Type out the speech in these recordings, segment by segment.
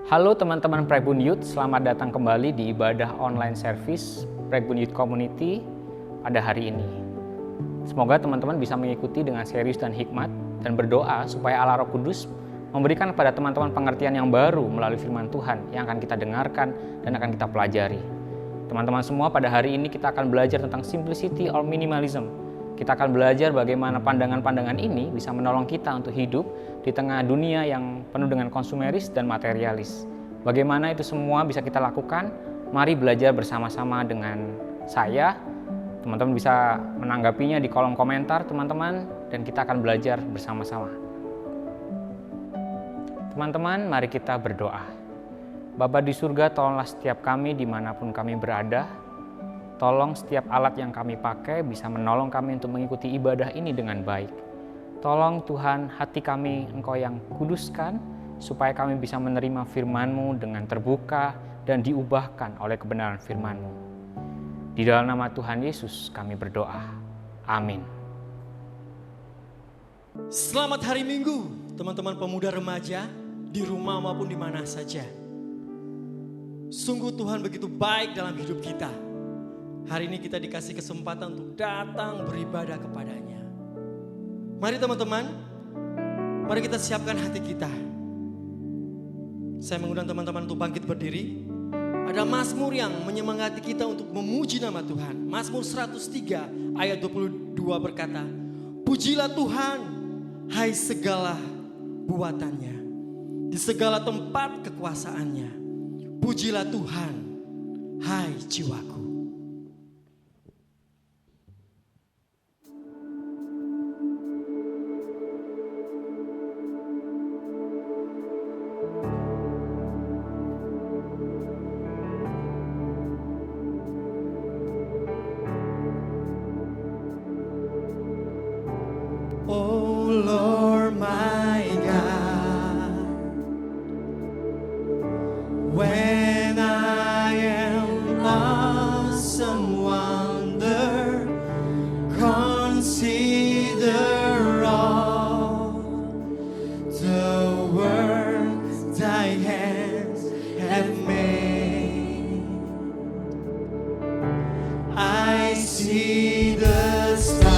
Halo teman-teman Pragbun Youth, selamat datang kembali di ibadah online service Pragbun Youth Community pada hari ini. Semoga teman-teman bisa mengikuti dengan serius dan hikmat dan berdoa supaya Allah Roh Kudus memberikan kepada teman-teman pengertian yang baru melalui firman Tuhan yang akan kita dengarkan dan akan kita pelajari. Teman-teman semua, pada hari ini kita akan belajar tentang simplicity or minimalism. Kita akan belajar bagaimana pandangan-pandangan ini bisa menolong kita untuk hidup di tengah dunia yang penuh dengan konsumeris dan materialis. Bagaimana itu semua bisa kita lakukan? Mari belajar bersama-sama dengan saya. Teman-teman bisa menanggapinya di kolom komentar, teman-teman, dan kita akan belajar bersama-sama. Teman-teman, mari kita berdoa. Bapa di surga, tolonglah setiap kami dimanapun kami berada. Tolong setiap alat yang kami pakai bisa menolong kami untuk mengikuti ibadah ini dengan baik. Tolong Tuhan, hati kami Engkau yang kuduskan, supaya kami bisa menerima firman-Mu dengan terbuka dan diubahkan oleh kebenaran firman-Mu. Di dalam nama Tuhan Yesus kami berdoa. Amin. Selamat hari Minggu, teman-teman pemuda remaja, di rumah maupun di mana saja. Sungguh Tuhan begitu baik dalam hidup kita. Hari ini kita dikasih kesempatan untuk datang beribadah kepadanya. Mari teman-teman, mari kita siapkan hati kita. Saya mengundang teman-teman untuk bangkit berdiri. Ada mazmur yang menyemangati kita untuk memuji nama Tuhan. Mazmur 103 ayat 22 berkata, "Pujilah Tuhan, hai segala buatannya, di segala tempat kekuasaannya. Pujilah Tuhan, hai jiwaku." Oh Lord my God, when I am awesome wonder, consider all the works thy hands have made. I see the stars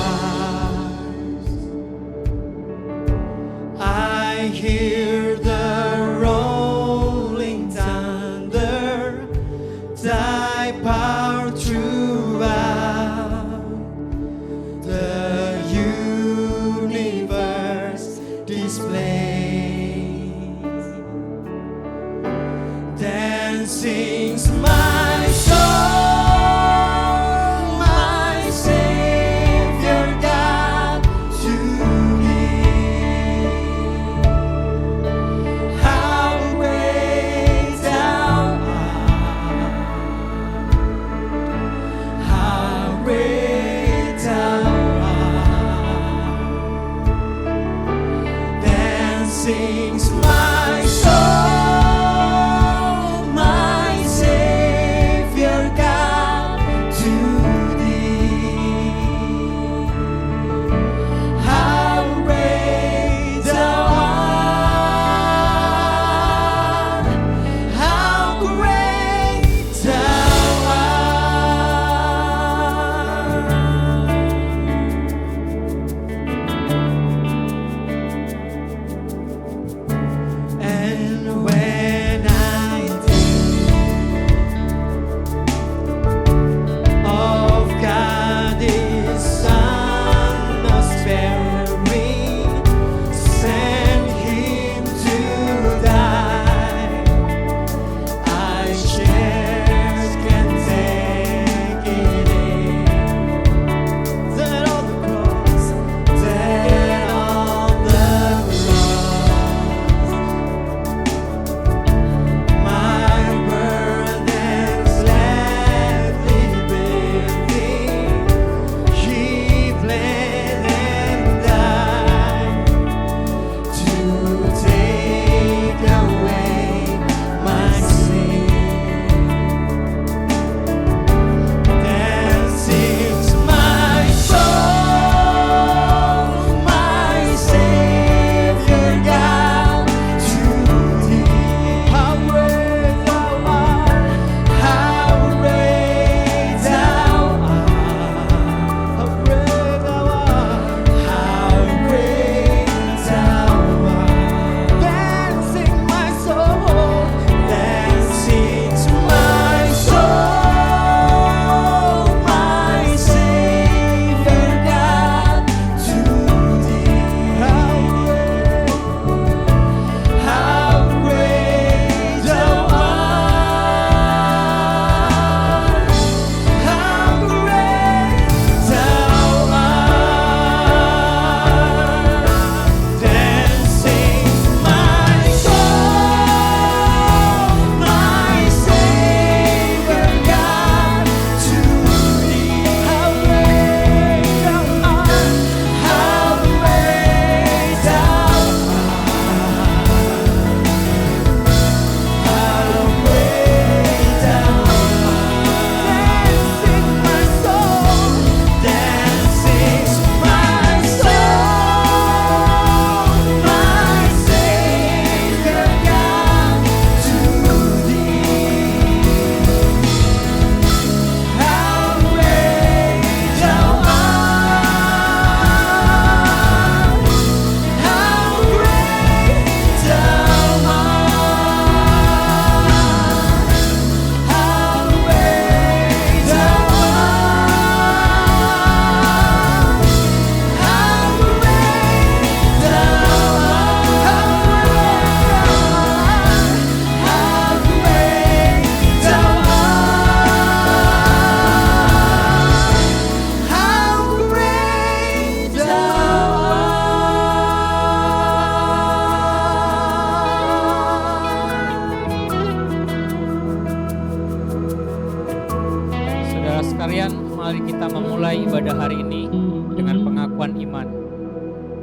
pada hari ini dengan pengakuan iman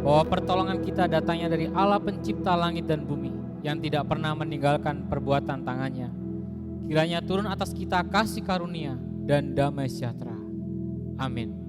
bahwa pertolongan kita datangnya dari Allah pencipta langit dan bumi yang tidak pernah meninggalkan perbuatan tangannya. Kiranya turun atas kita kasih karunia dan damai sejahtera. Amin.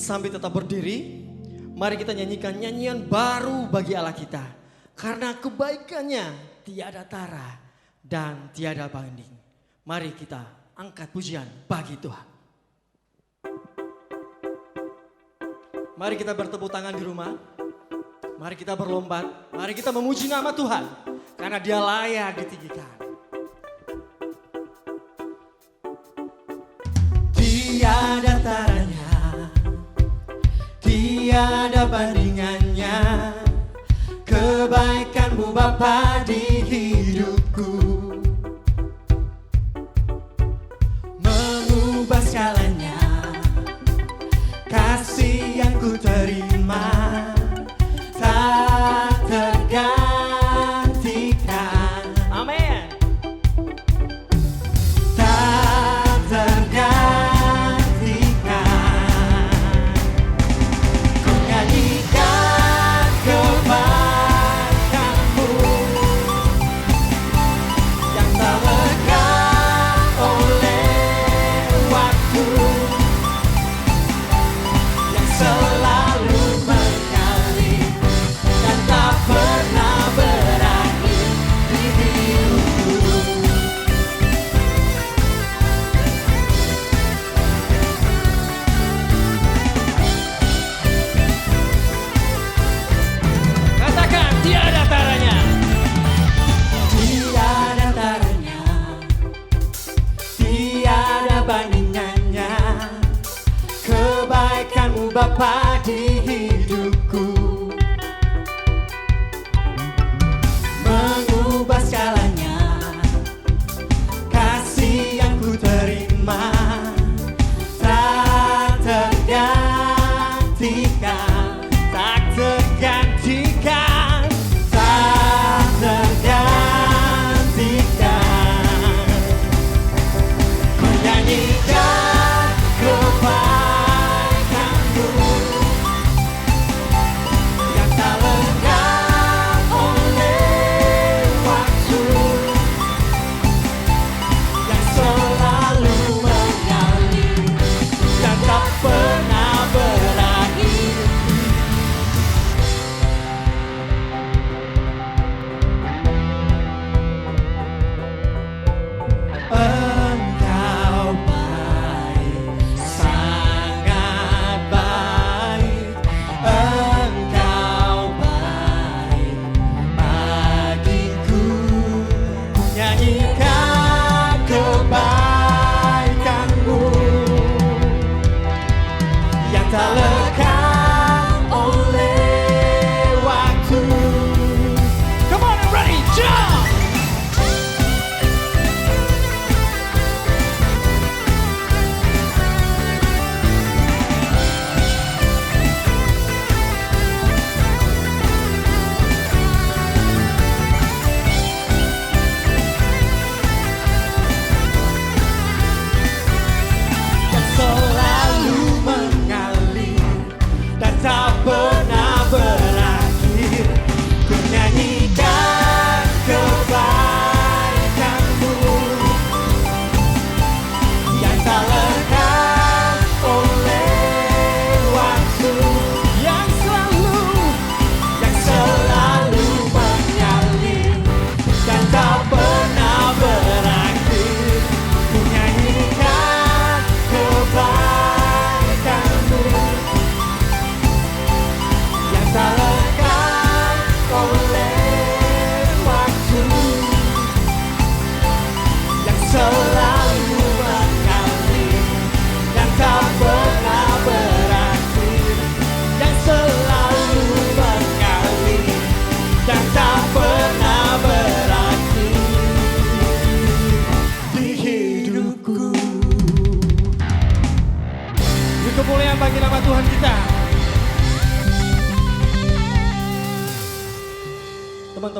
Sambil tetap berdiri, mari kita nyanyikan nyanyian baru bagi Allah kita. Karena kebaikannya tiada tara dan tiada banding. Mari kita angkat pujian bagi Tuhan. Mari kita bertepuk tangan di rumah. Mari kita berlombat. Mari kita memuji nama Tuhan. Karena Dia layak ditinggikan. Tiada taranya, tiada bandingannya, kebaikan-Mu Bapa di hidupku, mengubah segalanya, kasih yang ku terima tak tergantikan. Amin. Tak tergantikan. Ku nyanyikan kebaikan-Mu yang tak lekang oleh waktu, yang selalu mengalir dan tak pernah berakhir di hidupku. Katakan tiada taranya. Tiada taranya, tiada bandingannya, kebaikan-Mu Bapa di hidupku, mengubah segalanya, kasih yang ku terima tak tergantikan, tak tergantikan, tak tergantikan. Ku nyanyikan kebaikan-Mu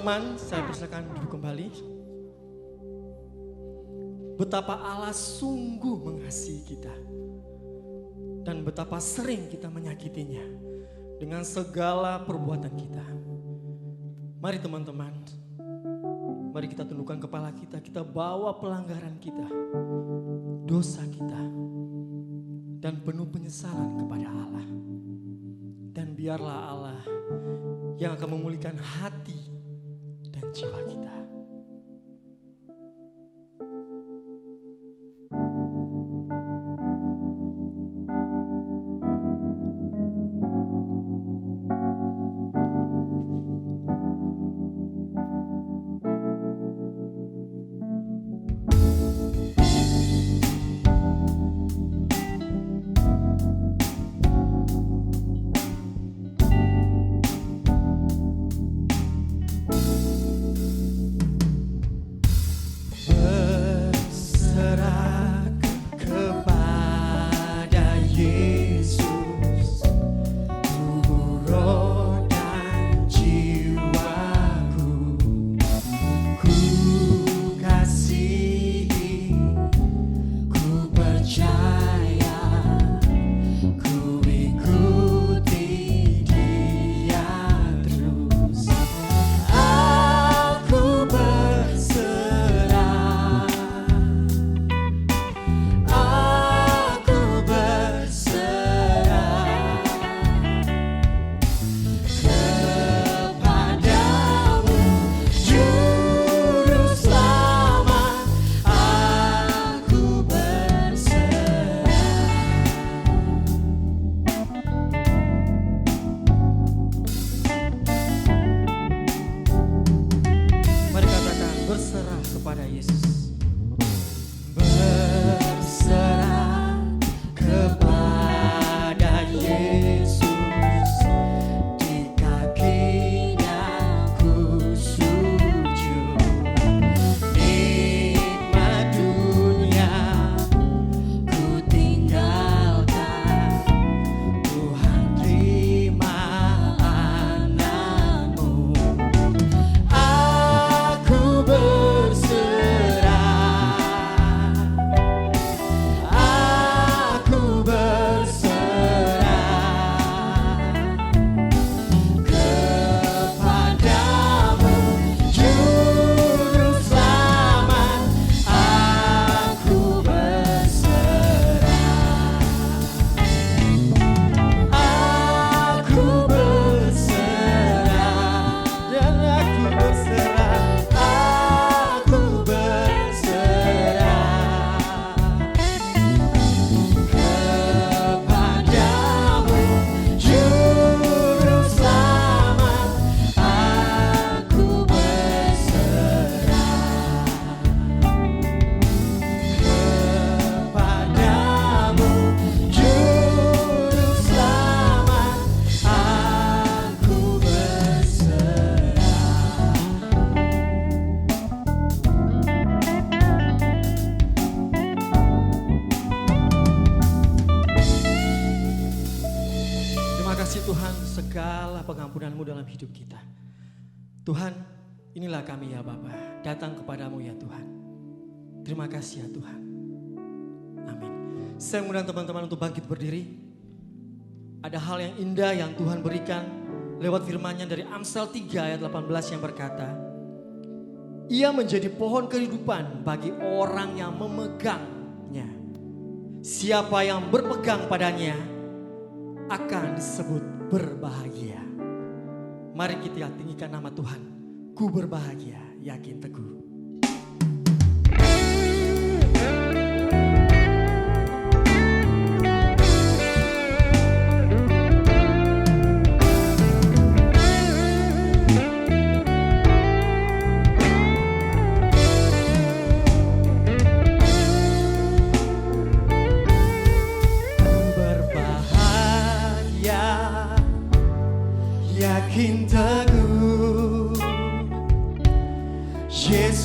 teman-teman, saya persilakan duduk kembali. Betapa Allah sungguh mengasihi kita. Dan betapa sering kita menyakitinya dengan segala perbuatan kita. Mari teman-teman, mari kita tundukkan kepala kita, kita bawa pelanggaran kita, dosa kita, dan penuh penyesalan kepada Allah. Dan biarlah Allah yang akan memulihkan hati dan jiwa kita. segala pengampunan-Mu dalam hidup kita. Tuhan, inilah kami ya Bapa, datang kepadamu ya Tuhan. Terima kasih ya Tuhan. Amin. Saya mengundang teman-teman untuk bangkit berdiri. Ada hal yang indah yang Tuhan berikan lewat firman-Nya dari Amsal 3 ayat 18 yang berkata, ia menjadi pohon kehidupan bagi orang yang memegangnya. Siapa yang berpegang padanya akan disebut berbahagia. Mari kita tinggikan nama Tuhan. Ku berbahagia, yakin teguh. Yakin teguh, Yesus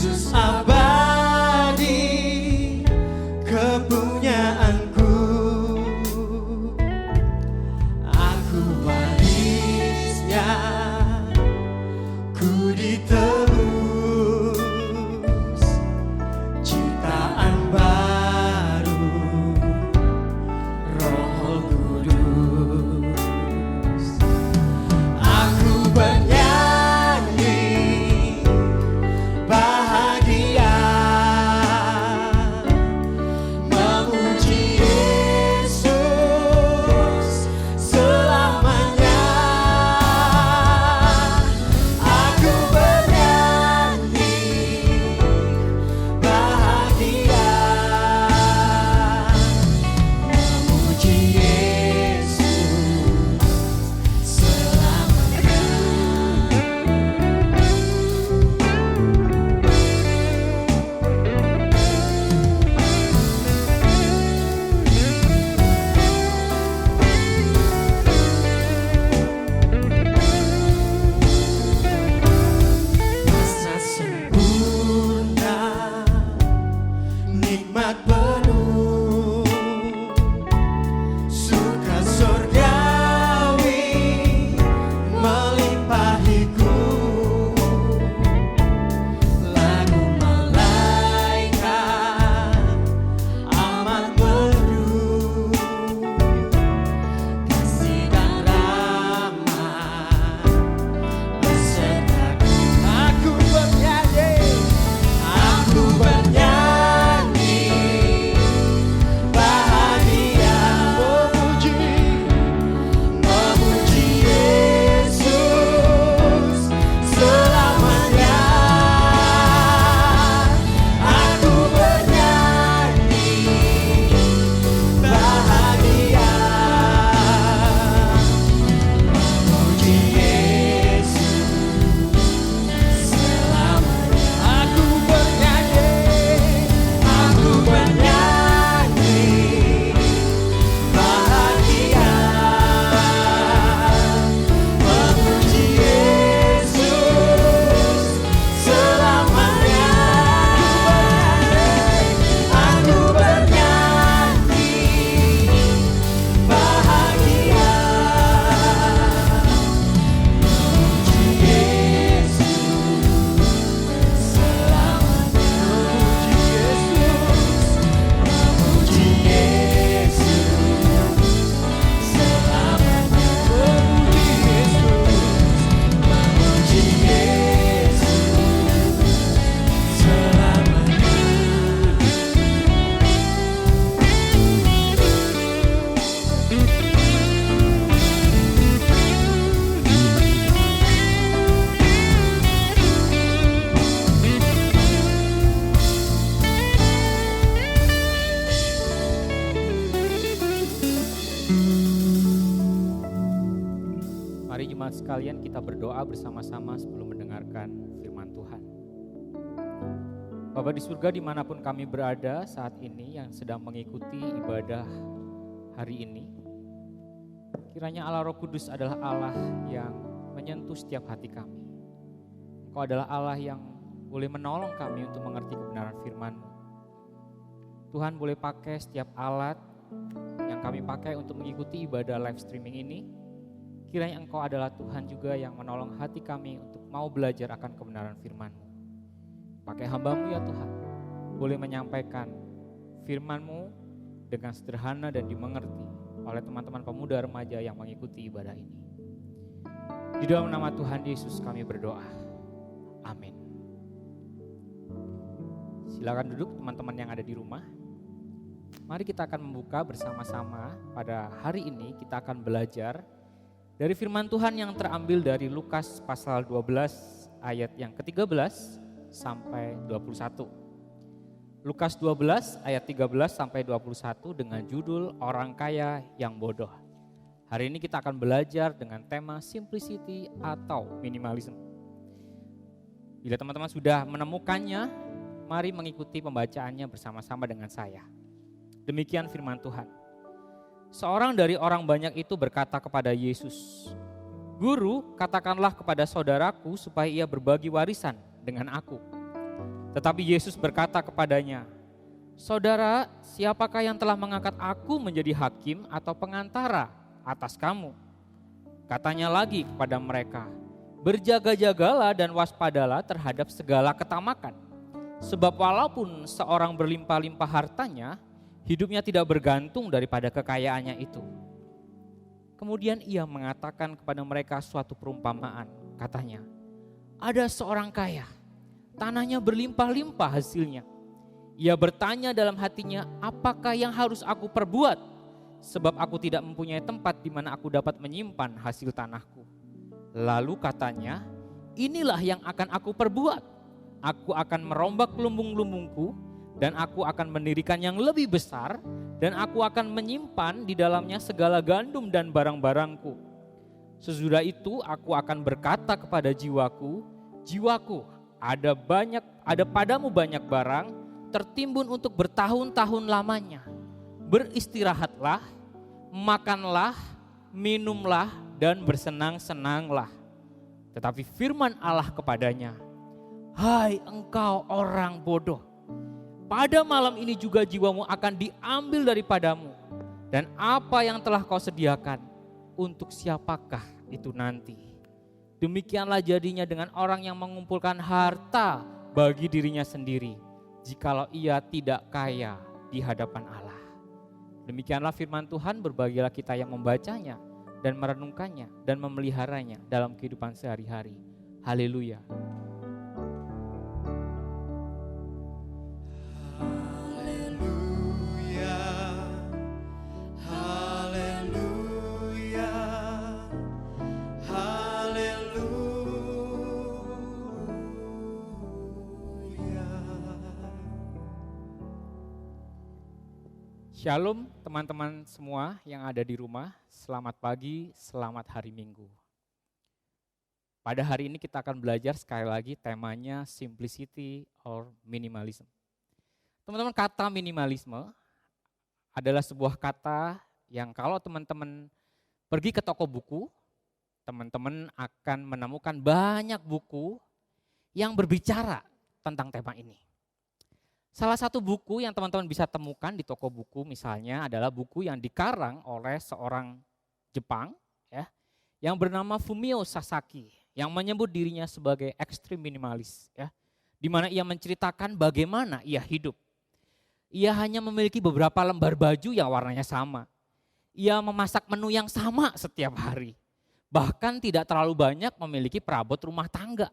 sekalian, kita berdoa bersama-sama sebelum mendengarkan firman Tuhan. Bapa di surga, dimanapun kami berada saat ini yang sedang mengikuti ibadah hari ini, kiranya Allah Roh Kudus adalah Allah yang menyentuh setiap hati kami. Engkau adalah Allah yang boleh menolong kami untuk mengerti kebenaran firman-Mu. Tuhan boleh pakai setiap alat yang kami pakai untuk mengikuti ibadah live streaming ini. Kiranya Engkau adalah Tuhan juga yang menolong hati kami untuk mau belajar akan kebenaran firman-Mu. Pakai hamba-Mu ya Tuhan, boleh menyampaikan firman-Mu dengan sederhana dan dimengerti oleh teman-teman pemuda remaja yang mengikuti ibadah ini. Di dalam nama Tuhan Yesus kami berdoa. Amin. Silakan duduk teman-teman yang ada di rumah. Mari kita akan membuka bersama-sama. Pada hari ini kita akan belajar dari firman Tuhan yang terambil dari Lukas pasal 12 ayat yang ke-13 sampai 21. Lukas 12 ayat 13 sampai 21 dengan judul Orang Kaya yang Bodoh. Hari ini kita akan belajar dengan tema simplicity atau minimalism. Bila teman-teman sudah menemukannya, mari mengikuti pembacaannya bersama-sama dengan saya. Demikian firman Tuhan. Seorang dari orang banyak itu berkata kepada Yesus, "Guru, katakanlah kepada saudaraku supaya ia berbagi warisan dengan aku." Tetapi Yesus berkata kepadanya, "Saudara, siapakah yang telah mengangkat aku menjadi hakim atau pengantara atas kamu?" Katanya lagi kepada mereka, "Berjaga-jagalah dan waspadalah terhadap segala ketamakan. Sebab walaupun seorang berlimpah-limpah hartanya, hidupnya tidak bergantung daripada kekayaannya itu." Kemudian ia mengatakan kepada mereka suatu perumpamaan. Katanya, "Ada seorang kaya, tanahnya berlimpah-limpah hasilnya. Ia bertanya dalam hatinya, apakah yang harus aku perbuat? Sebab aku tidak mempunyai tempat di mana aku dapat menyimpan hasil tanahku." Lalu katanya, "Inilah yang akan aku perbuat. Aku akan merombak lumbung-lumbungku dan aku akan mendirikan yang lebih besar dan aku akan menyimpan di dalamnya segala gandum dan barang-barangku. Sesudah itu aku akan berkata kepada jiwaku, jiwaku, ada padamu banyak barang tertimbun untuk bertahun-tahun lamanya. Beristirahatlah, makanlah, minumlah dan bersenang-senanglah." Tetapi firman Allah kepadanya, "Hai engkau orang bodoh, pada malam ini juga jiwamu akan diambil daripadamu. Dan apa yang telah kau sediakan, untuk siapakah itu nanti?" Demikianlah jadinya dengan orang yang mengumpulkan harta bagi dirinya sendiri, jikalau ia tidak kaya di hadapan Allah. Demikianlah firman Tuhan, berbahagialah kita yang membacanya dan merenungkannya dan memeliharanya dalam kehidupan sehari-hari. Haleluya. Shalom teman-teman semua yang ada di rumah, selamat pagi, selamat hari Minggu. Pada hari ini kita akan belajar sekali lagi temanya simplicity or minimalism. Teman-teman, kata minimalisme adalah sebuah kata yang kalau teman-teman pergi ke toko buku, teman-teman akan menemukan banyak buku yang berbicara tentang tema ini. Salah satu buku yang teman-teman bisa temukan di toko buku misalnya adalah buku yang dikarang oleh seorang Jepang ya, yang bernama Fumio Sasaki, yang menyebut dirinya sebagai ekstrem minimalis ya, di mana ia menceritakan bagaimana ia hidup. Ia hanya memiliki beberapa lembar baju yang warnanya sama. Ia memasak menu yang sama setiap hari. Bahkan tidak terlalu banyak memiliki perabot rumah tangga.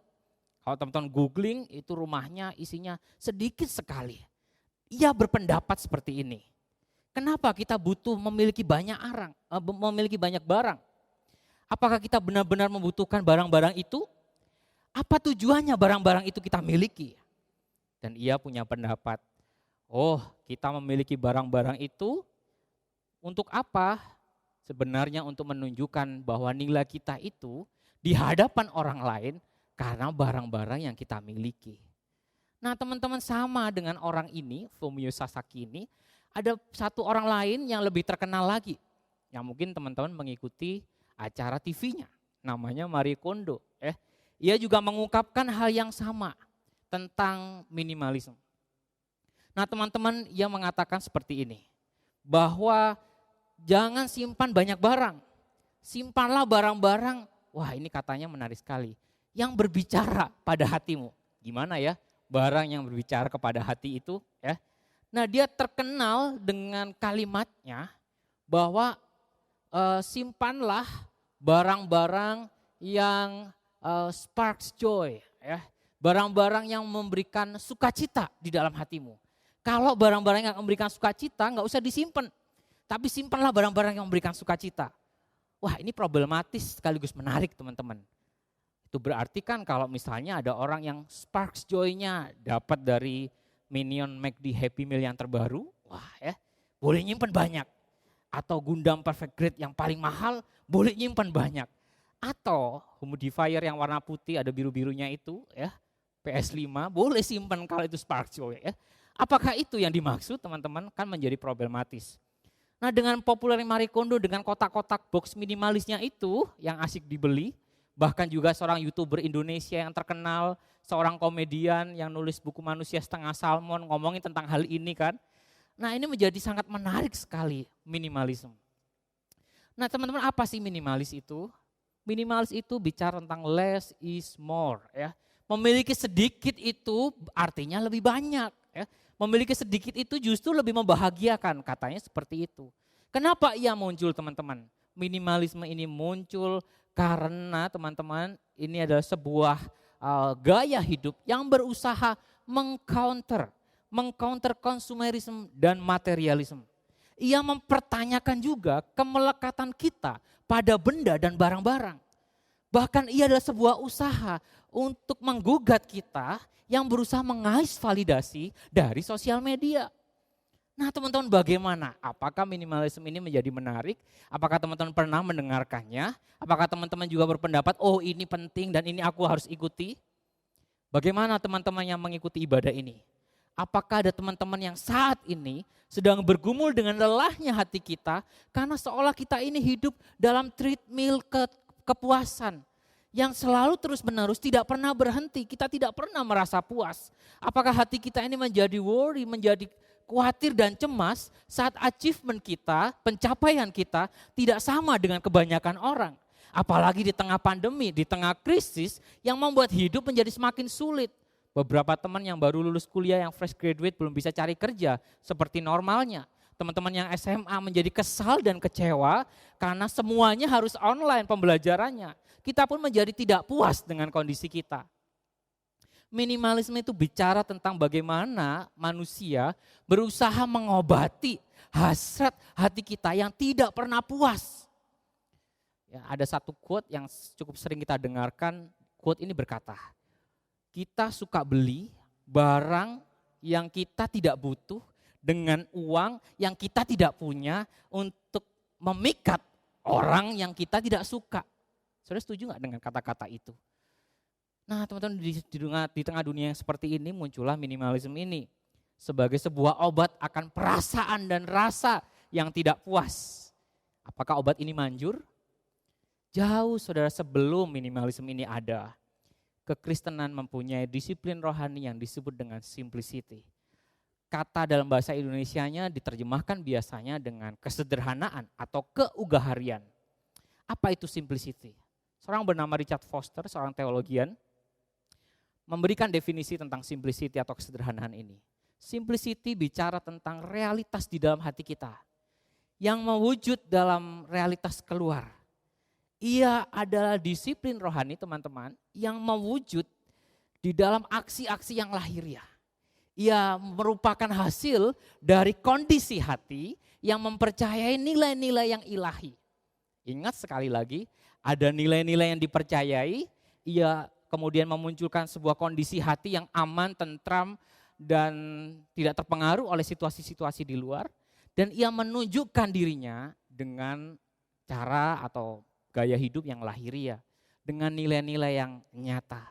Kalau teman-teman googling itu rumahnya isinya sedikit sekali. Ia berpendapat seperti ini. Kenapa kita butuh memiliki banyak barang? Apakah kita benar-benar membutuhkan barang-barang itu? Apa tujuannya barang-barang itu kita miliki? Dan ia punya pendapat, kita memiliki barang-barang itu untuk apa? Sebenarnya untuk menunjukkan bahwa nilai kita itu di hadapan orang lain karena barang-barang yang kita miliki. Nah teman-teman, sama dengan orang ini, Fumio Sasaki ini, ada satu orang lain yang lebih terkenal lagi. Yang mungkin teman-teman mengikuti acara TV-nya, namanya Marie Kondo. Ia juga mengungkapkan hal yang sama tentang minimalisme. Nah teman-teman, ia mengatakan seperti ini, bahwa jangan simpan banyak barang, simpanlah barang-barang, wah ini katanya menarik sekali, yang berbicara pada hatimu. Gimana ya barang yang berbicara kepada hati itu ya? Nah dia terkenal dengan kalimatnya bahwa simpanlah barang-barang yang sparks joy, ya, barang-barang yang memberikan sukacita di dalam hatimu. Kalau barang-barang yang memberikan sukacita nggak usah disimpan, tapi simpanlah barang-barang yang memberikan sukacita. Wah ini problematis sekaligus menarik teman-teman. Itu berarti kan kalau misalnya ada orang yang sparks joy-nya dapat dari Minion McD Happy Meal yang terbaru, wah ya boleh nyimpan banyak. Atau Gundam Perfect Grade yang paling mahal boleh nyimpan banyak. Atau humidifier yang warna putih ada biru-birunya itu ya, PS5 boleh simpan kalau itu spark joy ya. Apakah itu yang dimaksud teman-teman? Kan menjadi problematis. Nah dengan populer Marie Kondo dengan kotak-kotak box minimalisnya itu yang asik dibeli, bahkan juga seorang YouTuber Indonesia yang terkenal, seorang komedian yang nulis buku Manusia Setengah Salmon ngomongin tentang hal ini kan. Nah ini menjadi sangat menarik sekali minimalisme. Nah teman-teman, apa sih minimalis itu? Minimalis itu bicara tentang less is more ya. Memiliki sedikit itu artinya lebih banyak ya. Memiliki sedikit itu justru lebih membahagiakan, katanya seperti itu. Kenapa ia muncul teman-teman? Minimalisme ini muncul karena teman-teman ini adalah sebuah gaya hidup yang berusaha mengcounter konsumerisme dan materialisme. Ia mempertanyakan juga kemelekatan kita pada benda dan barang-barang. Bahkan ia adalah sebuah usaha untuk menggugat kita yang berusaha mengais validasi dari sosial media. Nah teman-teman, bagaimana? Apakah minimalisme ini menjadi menarik? Apakah teman-teman pernah mendengarkannya? Apakah teman-teman juga berpendapat, oh ini penting dan ini aku harus ikuti? Bagaimana teman-teman yang mengikuti ibadah ini? Apakah ada teman-teman yang saat ini sedang bergumul dengan lelahnya hati kita karena seolah kita ini hidup dalam treadmill kepuasan yang selalu terus-menerus tidak pernah berhenti, kita tidak pernah merasa puas. Apakah hati kita ini menjadi worry, menjadi khawatir dan cemas saat achievement kita, pencapaian kita tidak sama dengan kebanyakan orang. Apalagi di tengah pandemi, di tengah krisis yang membuat hidup menjadi semakin sulit. Beberapa teman yang baru lulus kuliah yang fresh graduate belum bisa cari kerja seperti normalnya. Teman-teman yang SMA menjadi kesal dan kecewa karena semuanya harus online pembelajarannya. Kita pun menjadi tidak puas dengan kondisi kita. Minimalisme itu bicara tentang bagaimana manusia berusaha mengobati hasrat hati kita yang tidak pernah puas. Ya, ada satu quote yang cukup sering kita dengarkan, quote ini berkata, kita suka beli barang yang kita tidak butuh dengan uang yang kita tidak punya untuk memikat orang yang kita tidak suka. Saudara setuju nggak dengan kata-kata itu? Nah teman-teman, di tengah dunia yang seperti ini muncullah minimalisme ini sebagai sebuah obat akan perasaan dan rasa yang tidak puas. Apakah obat ini manjur? Jauh saudara sebelum minimalisme ini ada. Kekristenan mempunyai disiplin rohani yang disebut dengan simplicity. Kata dalam bahasa Indonesianya diterjemahkan biasanya dengan kesederhanaan atau keugaharian. Apa itu simplicity? Seorang bernama Richard Foster, seorang teologian, memberikan definisi tentang simplicity atau kesederhanaan ini. Simplicity bicara tentang realitas di dalam hati kita yang mewujud dalam realitas keluar. Ia adalah disiplin rohani teman-teman yang mewujud di dalam aksi-aksi yang lahiriah. Ia merupakan hasil dari kondisi hati yang mempercayai nilai-nilai yang ilahi. Ingat sekali lagi, ada nilai-nilai yang dipercayai, ia kemudian memunculkan sebuah kondisi hati yang aman, tentram, dan tidak terpengaruh oleh situasi-situasi di luar. Dan ia menunjukkan dirinya dengan cara atau gaya hidup yang lahiriah. dengan nilai-nilai yang nyata.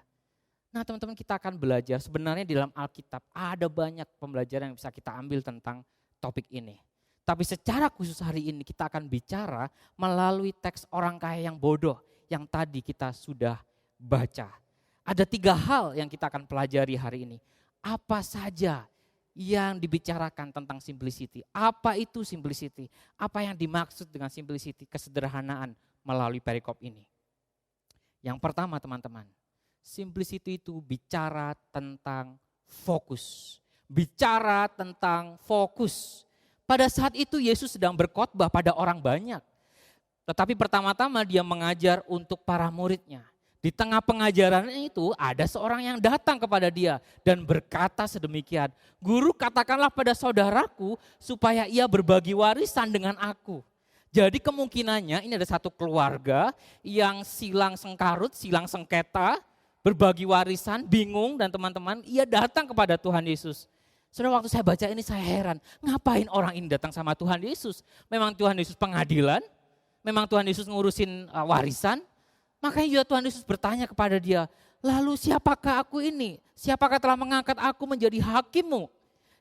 Nah teman-teman, kita akan belajar sebenarnya di dalam Alkitab ada banyak pembelajaran yang bisa kita ambil tentang topik ini. Tapi secara khusus hari ini kita akan bicara melalui teks orang kaya yang bodoh yang tadi kita sudah baca. Ada 3 hal yang kita akan pelajari hari ini. Apa saja yang dibicarakan tentang simplicity? Apa itu simplicity? Apa yang dimaksud dengan simplicity, kesederhanaan melalui perikop ini? Yang pertama teman-teman, simplicity itu bicara tentang fokus. Bicara tentang fokus. Pada saat itu Yesus sedang berkhotbah pada orang banyak. Tetapi pertama-tama dia mengajar untuk para muridnya. Di tengah pengajaran itu ada seorang yang datang kepada dia dan berkata sedemikian, "Guru, katakanlah pada saudaraku supaya ia berbagi warisan dengan aku." Jadi kemungkinannya ini ada satu keluarga yang silang sengkarut, silang sengketa, berbagi warisan, bingung, dan teman-teman, ia datang kepada Tuhan Yesus. Saudara, waktu saya baca ini saya heran, ngapain orang ini datang sama Tuhan Yesus? Memang Tuhan Yesus pengadilan? Memang Tuhan Yesus ngurusin warisan? Makanya juga Tuhan Yesus bertanya kepada dia, "Lalu siapakah aku ini? Siapakah telah mengangkat aku menjadi hakimmu?"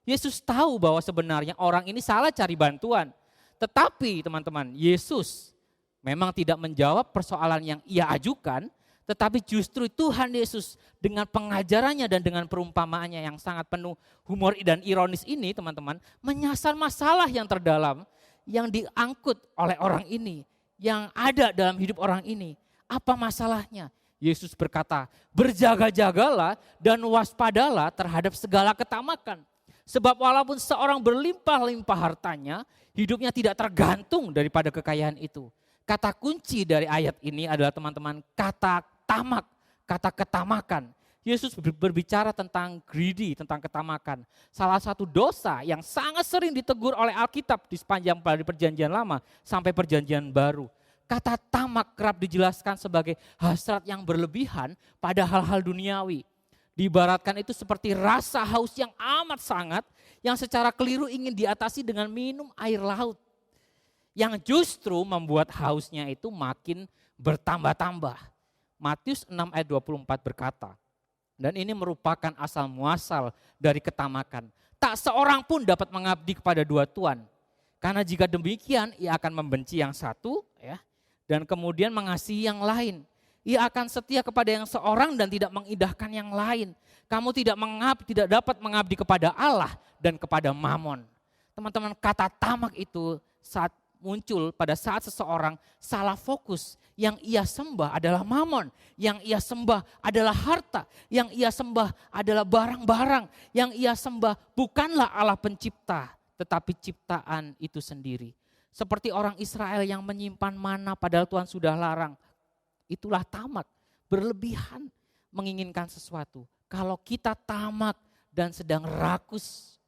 Yesus tahu bahwa sebenarnya orang ini salah cari bantuan. Tetapi teman-teman, Yesus memang tidak menjawab persoalan yang ia ajukan, tetapi justru Tuhan Yesus dengan pengajarannya dan dengan perumpamaannya yang sangat penuh humor dan ironis ini teman-teman, menyasar masalah yang terdalam yang diangkut oleh orang ini, yang ada dalam hidup orang ini. Apa masalahnya? Yesus berkata, "Berjaga-jagalah dan waspadalah terhadap segala ketamakan. Sebab walaupun seorang berlimpah-limpah hartanya, hidupnya tidak tergantung daripada kekayaan itu." Kata kunci dari ayat ini adalah teman-teman kata tamak, kata ketamakan. Yesus berbicara tentang greedy, tentang ketamakan. Salah satu dosa yang sangat sering ditegur oleh Alkitab di sepanjang dari Perjanjian Lama sampai Perjanjian Baru. Kata tamak kerap dijelaskan sebagai hasrat yang berlebihan pada hal-hal duniawi. Diibaratkan itu seperti rasa haus yang amat sangat yang secara keliru ingin diatasi dengan minum air laut. Yang justru membuat hausnya itu makin bertambah-tambah. Matius 6 ayat 24 berkata, dan ini merupakan asal muasal dari ketamakan. Tak seorang pun dapat mengabdi kepada 2 tuan. Karena jika demikian ia akan membenci yang satu dan kemudian mengasihi yang lain. Ia akan setia kepada yang seorang dan tidak mengindahkan yang lain. Kamu tidak dapat mengabdi kepada Allah dan kepada Mamon. Teman-teman, kata tamak itu saat muncul pada saat seseorang salah fokus. Yang ia sembah adalah mamon, yang ia sembah adalah harta, yang ia sembah adalah barang-barang, yang ia sembah bukanlah Allah pencipta, tetapi ciptaan itu sendiri. Seperti orang Israel yang menyimpan mana padahal Tuhan sudah larang. Itulah tamak, berlebihan menginginkan sesuatu. Kalau kita tamak dan sedang rakus,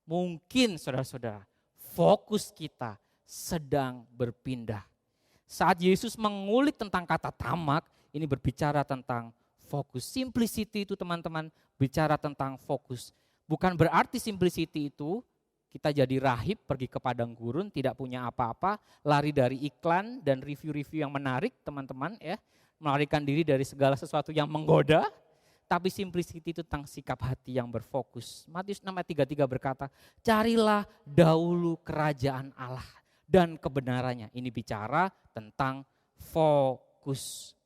mungkin saudara-saudara, fokus kita sedang berpindah. Saat Yesus mengulik tentang kata tamak, ini berbicara tentang fokus. Simplicity itu teman-teman bicara tentang fokus. Bukan berarti simplicity itu kita jadi rahib, pergi ke padang gurun, tidak punya apa-apa, lari dari iklan dan review-review yang menarik teman-teman melarikan diri dari segala sesuatu yang menggoda. Tapi simplicity itu tentang sikap hati yang berfokus. Matius 6 ayat 33 berkata, "Carilah dahulu kerajaan Allah dan kebenarannya." Ini bicara tentang fokus.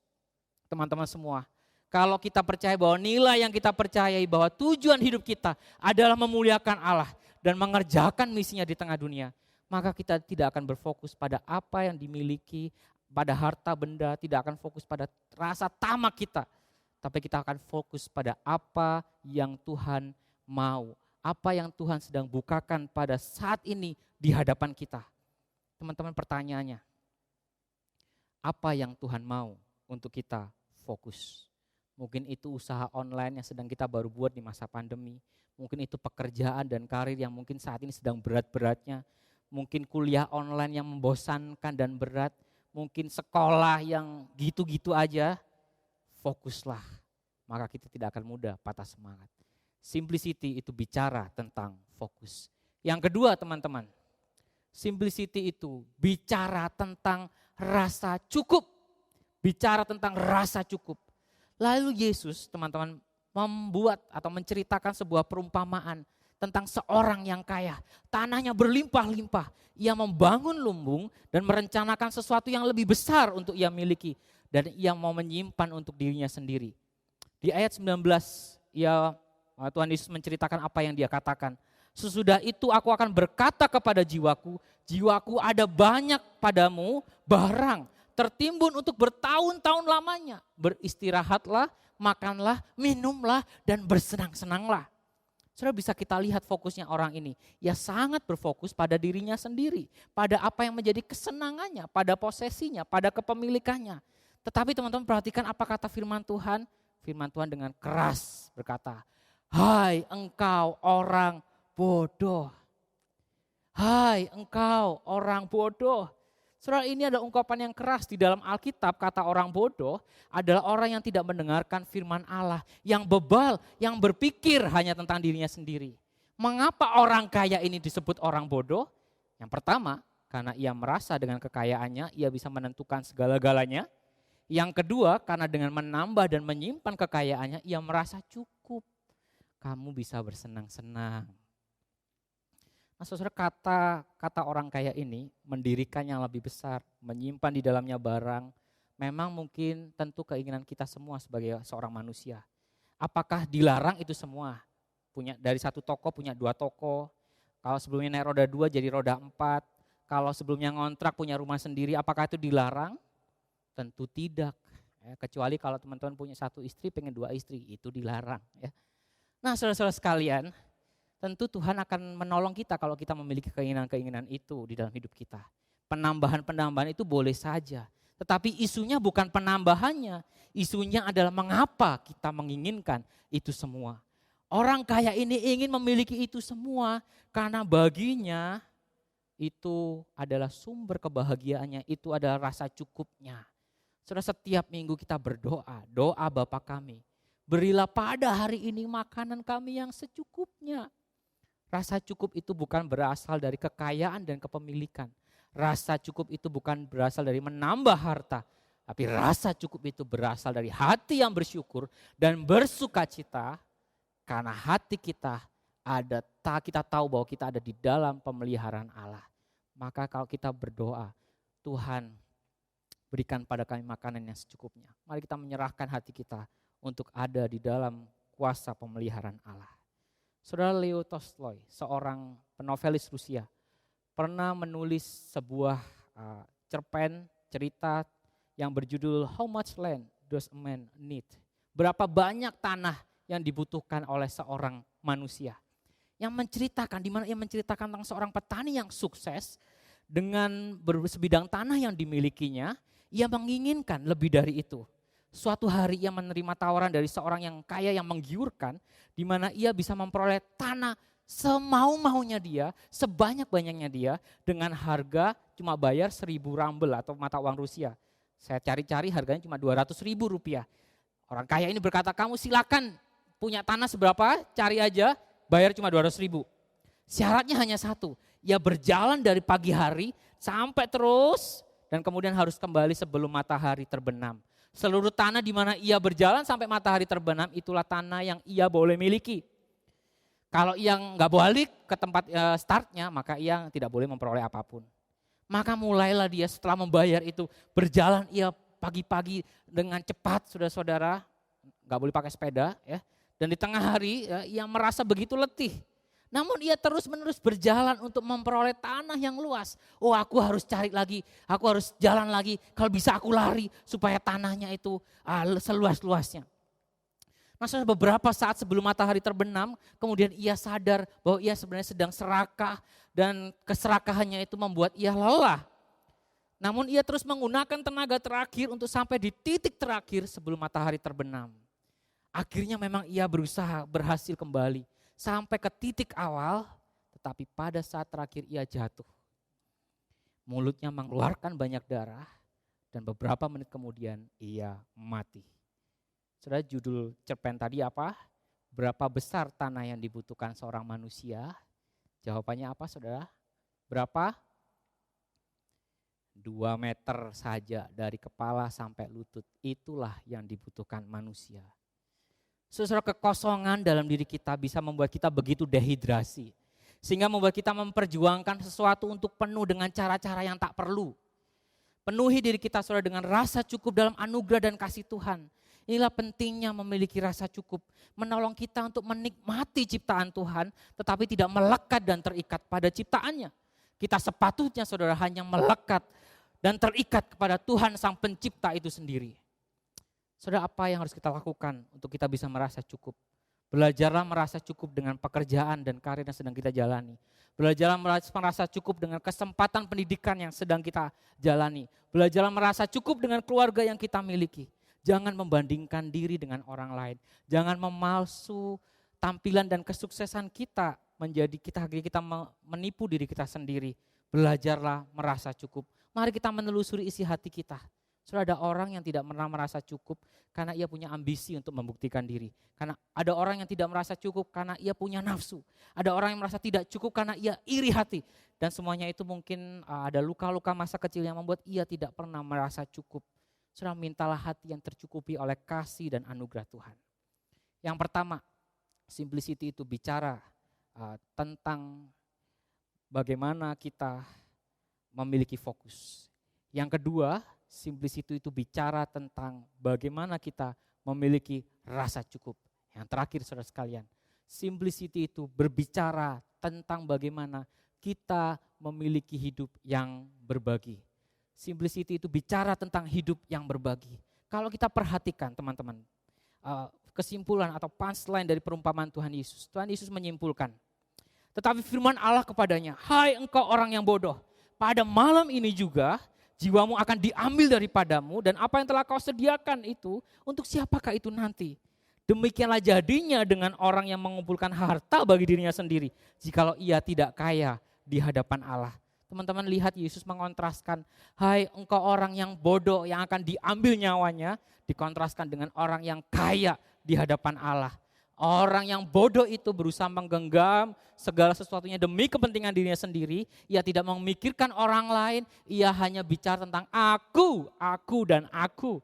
Teman-teman semua, kalau kita percaya bahwa nilai yang kita percayai bahwa tujuan hidup kita adalah memuliakan Allah dan mengerjakan misinya di tengah dunia, maka kita tidak akan berfokus pada apa yang dimiliki, pada harta benda, tidak akan fokus pada rasa tamak kita. Tapi kita akan fokus pada apa yang Tuhan mau, apa yang Tuhan sedang bukakan pada saat ini di hadapan kita. Teman-teman, pertanyaannya, apa yang Tuhan mau untuk kita fokus? Mungkin itu usaha online yang sedang kita baru buat di masa pandemi. Mungkin itu pekerjaan dan karir yang mungkin saat ini sedang berat-beratnya. Mungkin kuliah online yang membosankan dan berat. Mungkin sekolah yang gitu-gitu aja. Fokuslah, maka kita tidak akan mudah patah semangat. Simplicity itu bicara tentang fokus. Yang kedua teman-teman, simplicity itu bicara tentang rasa cukup. bicara tentang rasa cukup. Lalu Yesus, teman-teman, membuat atau menceritakan sebuah perumpamaan tentang seorang yang kaya. Tanahnya berlimpah-limpah. Ia membangun lumbung dan merencanakan sesuatu yang lebih besar untuk ia miliki. Dan ia mau menyimpan untuk dirinya sendiri. Di ayat 19, Tuhan Yesus menceritakan apa yang dia katakan. Sesudah itu aku akan berkata kepada jiwaku, jiwaku ada banyak padamu barang tertimbun untuk bertahun-tahun lamanya. Beristirahatlah, makanlah, minumlah, dan bersenang-senanglah. Saudara, bisa kita lihat fokusnya orang ini. Ia sangat berfokus pada dirinya sendiri, pada apa yang menjadi kesenangannya, pada posesinya, pada kepemilikannya. Tetapi teman-teman perhatikan apa kata firman Tuhan. Firman Tuhan dengan keras berkata, hai engkau orang bodoh. Hai engkau orang bodoh. Saudara, ini adalah ungkapan yang keras di dalam Alkitab. Kata orang bodoh adalah orang yang tidak mendengarkan firman Allah, yang bebal, yang berpikir hanya tentang dirinya sendiri. Mengapa orang kaya ini disebut orang bodoh? Yang pertama, karena ia merasa dengan kekayaannya ia bisa menentukan segala-galanya. Yang kedua, karena dengan menambah dan menyimpan kekayaannya ia merasa cukup. Kamu bisa bersenang-senang. Nah, saudara, kata orang kaya ini mendirikan yang lebih besar, menyimpan di dalamnya barang, memang mungkin tentu keinginan kita semua sebagai seorang manusia. Apakah dilarang itu semua? Punya dari satu toko punya dua toko, kalau sebelumnya naik roda 2 jadi roda 4, kalau sebelumnya ngontrak punya rumah sendiri, apakah itu dilarang? Tentu tidak. Kecuali kalau teman-teman punya satu istri, pengen 2 istri, itu dilarang. Ya. Nah, saudara-saudara sekalian, tentu Tuhan akan menolong kita kalau kita memiliki keinginan-keinginan itu di dalam hidup kita. Penambahan-penambahan itu boleh saja. Tetapi isunya bukan penambahannya. Isunya adalah mengapa kita menginginkan itu semua. Orang kaya ini ingin memiliki itu semua karena baginya itu adalah sumber kebahagiaannya. Itu adalah rasa cukupnya. Saudara, setiap minggu kita berdoa, doa Bapa kami. Berilah pada hari ini makanan kami yang secukupnya. Rasa cukup itu bukan berasal dari kekayaan dan kepemilikan. Rasa cukup itu bukan berasal dari menambah harta. Tapi rasa cukup itu berasal dari hati yang bersyukur dan bersukacita. Karena hati kita kita tahu bahwa kita ada di dalam pemeliharaan Allah. Maka kalau kita berdoa, Tuhan berikan pada kami makanan yang secukupnya. Mari kita menyerahkan hati kita untuk ada di dalam kuasa pemeliharaan Allah. Saudara, Leo Tolstoy, seorang penovelis Rusia, pernah menulis sebuah cerpen cerita yang berjudul How Much Land Does a Man Need? Berapa banyak tanah yang dibutuhkan oleh seorang manusia? Yang menceritakan, di mana ia menceritakan tentang seorang petani yang sukses dengan sebidang tanah yang dimilikinya, ia menginginkan lebih dari itu. Suatu hari ia menerima tawaran dari seorang yang kaya yang menggiurkan, di mana ia bisa memperoleh tanah semau-maunya dia, sebanyak-banyaknya dia, dengan harga cuma bayar 1.000 ruble atau mata uang Rusia. Saya cari-cari harganya cuma 200.000 rupiah. Orang kaya ini berkata, kamu silakan punya tanah seberapa, cari aja, bayar cuma 200.000. Syaratnya hanya satu, ia berjalan dari pagi hari sampai terus dan kemudian harus kembali sebelum matahari terbenam. Seluruh tanah di mana ia berjalan sampai matahari terbenam, itulah tanah yang ia boleh miliki. Kalau ia nggak balik ke tempat startnya, maka ia tidak boleh memperoleh apapun. Maka mulailah dia setelah membayar itu, berjalan ia pagi-pagi dengan cepat, saudara-saudara, nggak boleh pakai sepeda, ya. Dan di tengah hari ia merasa begitu letih. Namun ia terus-menerus berjalan untuk memperoleh tanah yang luas. Oh, aku harus cari lagi, aku harus jalan lagi. Kalau bisa aku lari supaya tanahnya itu seluas-luasnya. Nah, beberapa saat sebelum matahari terbenam, kemudian ia sadar bahwa ia sebenarnya sedang serakah dan keserakahannya itu membuat ia lelah. Namun ia terus menggunakan tenaga terakhir untuk sampai di titik terakhir sebelum matahari terbenam. Akhirnya memang ia berhasil kembali. Sampai ke titik awal, tetapi pada saat terakhir ia jatuh. Mulutnya mengeluarkan banyak darah dan beberapa menit kemudian ia mati. Saudara, judul cerpen tadi apa? Berapa besar tanah yang dibutuhkan seorang manusia? Jawabannya apa, saudara? Berapa? 2 meter saja dari kepala sampai lutut. Itulah yang dibutuhkan manusia. Saudara, kekosongan dalam diri kita bisa membuat kita begitu dehidrasi. Sehingga membuat kita memperjuangkan sesuatu untuk penuh dengan cara-cara yang tak perlu. Penuhi diri kita saudara dengan rasa cukup dalam anugerah dan kasih Tuhan. Inilah pentingnya memiliki rasa cukup. Menolong kita untuk menikmati ciptaan Tuhan tetapi tidak melekat dan terikat pada ciptaannya. Kita sepatutnya saudara hanya melekat dan terikat kepada Tuhan Sang Pencipta itu sendiri. Saudara, apa yang harus kita lakukan untuk kita bisa merasa cukup? Belajarlah merasa cukup dengan pekerjaan dan karir yang sedang kita jalani. Belajarlah merasa cukup dengan kesempatan pendidikan yang sedang kita jalani. Belajarlah merasa cukup dengan keluarga yang kita miliki. Jangan membandingkan diri dengan orang lain. Jangan memalsu tampilan dan kesuksesan kita menjadi kita menipu diri kita sendiri. Belajarlah merasa cukup. Mari kita menelusuri isi hati kita. Saudara, ada orang yang tidak pernah merasa cukup karena ia punya ambisi untuk membuktikan diri. Karena ada orang yang tidak merasa cukup karena ia punya nafsu. Ada orang yang merasa tidak cukup karena ia iri hati. Dan semuanya itu mungkin ada luka-luka masa kecil yang membuat ia tidak pernah merasa cukup. Saudara, mintalah hati yang tercukupi oleh kasih dan anugerah Tuhan. Yang pertama, simplicity itu bicara tentang bagaimana kita memiliki fokus. Yang kedua, simplicity itu bicara tentang bagaimana kita memiliki rasa cukup. Yang terakhir saudara sekalian, simplicity itu berbicara tentang bagaimana kita memiliki hidup yang berbagi. Simplicity itu bicara tentang hidup yang berbagi. Kalau kita perhatikan teman-teman, kesimpulan atau punchline dari perumpamaan Tuhan Yesus menyimpulkan. Tetapi firman Allah kepadanya, hai engkau orang yang bodoh, pada malam ini juga jiwamu akan diambil daripadamu dan apa yang telah kau sediakan itu untuk siapakah itu nanti? Demikianlah jadinya dengan orang yang mengumpulkan harta bagi dirinya sendiri jikalau ia tidak kaya di hadapan Allah. Teman-teman lihat Yesus mengontraskan, hai engkau orang yang bodoh yang akan diambil nyawanya, dikontraskan dengan orang yang kaya di hadapan Allah. Orang yang bodoh itu berusaha menggenggam segala sesuatunya demi kepentingan dirinya sendiri. Ia tidak memikirkan orang lain, ia hanya bicara tentang aku dan aku.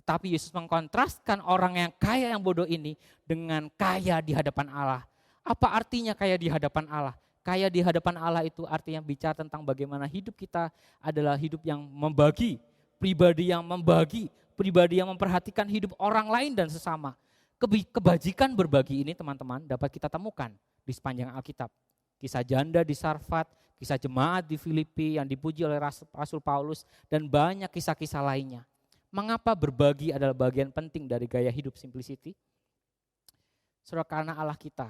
Tetapi Yesus mengkontraskan orang yang kaya yang bodoh ini dengan kaya di hadapan Allah. Apa artinya kaya di hadapan Allah? Kaya di hadapan Allah itu artinya bicara tentang bagaimana hidup kita adalah hidup yang membagi, pribadi yang membagi, pribadi yang memperhatikan hidup orang lain dan sesama. Kebajikan berbagi ini teman-teman dapat kita temukan di sepanjang Alkitab. Kisah janda di Sarfat, kisah jemaat di Filipi yang dipuji oleh Rasul Paulus dan banyak kisah-kisah lainnya. Mengapa berbagi adalah bagian penting dari gaya hidup simplicity? Saudara, karena Allah kita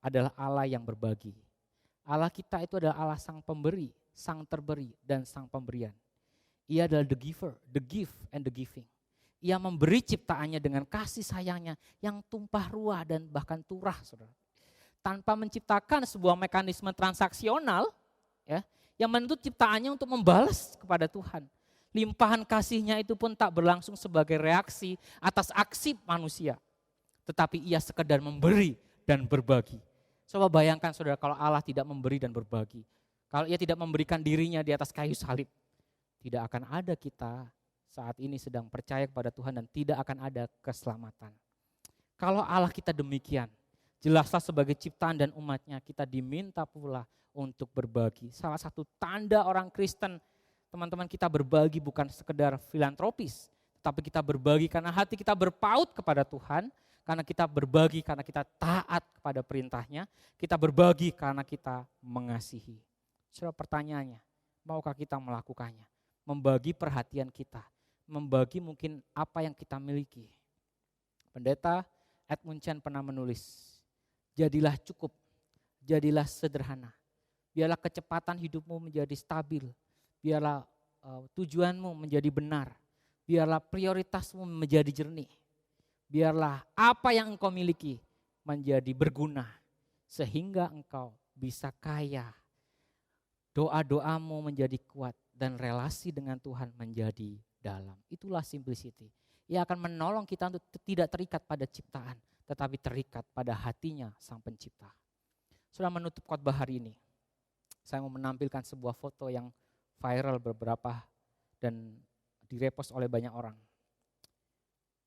adalah Allah yang berbagi. Allah kita itu adalah Allah sang pemberi, sang terberi, dan sang pemberian. Ia adalah the giver, the gift and the giving. Ia memberi ciptaannya dengan kasih sayangnya yang tumpah ruah dan bahkan turah, saudara. Tanpa menciptakan sebuah mekanisme transaksional ya, yang menuntut ciptaannya untuk membalas kepada Tuhan. Limpahan kasihnya itu pun tak berlangsung sebagai reaksi atas aksi manusia. Tetapi ia sekedar memberi dan berbagi. Coba bayangkan saudara kalau Allah tidak memberi dan berbagi. Kalau ia tidak memberikan dirinya di atas kayu salib. Tidak akan ada kita saat ini sedang percaya kepada Tuhan dan tidak akan ada keselamatan. Kalau Allah kita demikian, jelaslah sebagai ciptaan dan umatnya kita diminta pula untuk berbagi. Salah satu tanda orang Kristen, teman-teman, kita berbagi bukan sekedar filantropis. Tapi kita berbagi karena hati kita berpaut kepada Tuhan. Karena kita berbagi, karena kita taat kepada perintahnya. Kita berbagi karena kita mengasihi. Saudara, pertanyaannya, maukah kita melakukannya? Membagi perhatian kita. Membagi mungkin apa yang kita miliki. Pendeta Edmund Chen pernah menulis, jadilah cukup, jadilah sederhana. Biarlah kecepatan hidupmu menjadi stabil. Biarlah tujuanmu menjadi benar. Biarlah prioritasmu menjadi jernih. Biarlah apa yang engkau miliki menjadi berguna sehingga engkau bisa kaya. Doa-doamu menjadi kuat dan relasi dengan Tuhan menjadi dalam. Itulah simplicity. Ia akan menolong kita untuk tidak terikat pada ciptaan, tetapi terikat pada hatinya Sang Pencipta. Sudah menutup khotbah hari ini, saya mau menampilkan sebuah foto yang viral beberapa dan direpost oleh banyak orang.